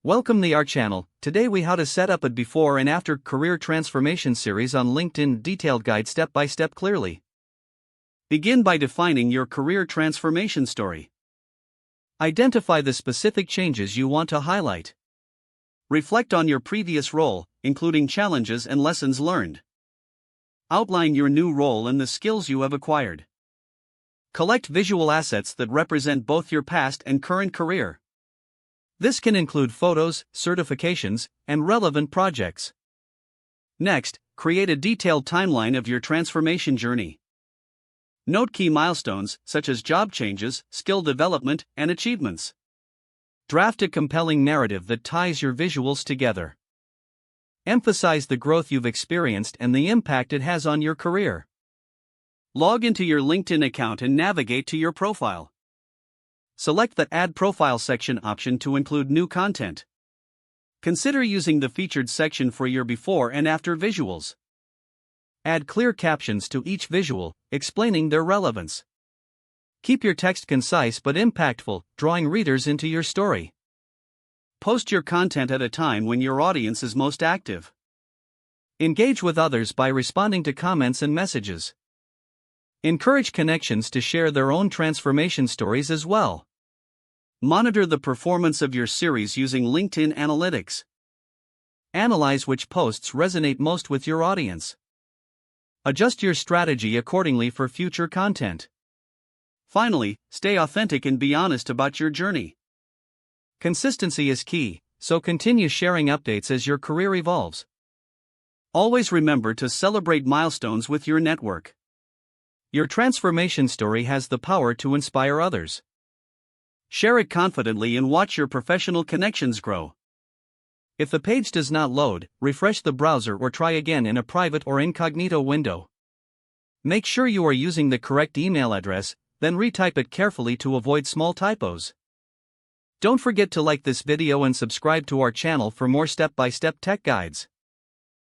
Welcome to our channel. Today we how to set up a before and after career transformation series on LinkedIn, detailed guide step by step clearly. Begin by defining your career transformation story. Identify the specific changes you want to highlight. Reflect on your previous role, including challenges and lessons learned. Outline your new role and the skills you have acquired. Collect visual assets that represent both your past and current career. This can include photos, certifications, and relevant projects. Next, create a detailed timeline of your transformation journey. Note key milestones, such as job changes, skill development, and achievements. Draft a compelling narrative that ties your visuals together. Emphasize the growth you've experienced and the impact it has on your career. Log into your LinkedIn account and navigate to your profile. Select the Add Profile section option to include new content. Consider using the featured section for your before and after visuals. Add clear captions to each visual, explaining their relevance. Keep your text concise but impactful, drawing readers into your story. Post your content at a time when your audience is most active. Engage with others by responding to comments and messages. Encourage connections to share their own transformation stories as well. Monitor the performance of your series using LinkedIn Analytics. Analyze which posts resonate most with your audience. Adjust your strategy accordingly for future content. Finally, stay authentic and be honest about your journey. Consistency is key, so continue sharing updates as your career evolves. Always remember to celebrate milestones with your network. Your transformation story has the power to inspire others. Share it confidently and watch your professional connections grow. If the page does not load, refresh the browser or try again in a private or incognito window. Make sure you are using the correct email address, then retype it carefully to avoid small typos. Don't forget to like this video and subscribe to our channel for more step-by-step tech guides.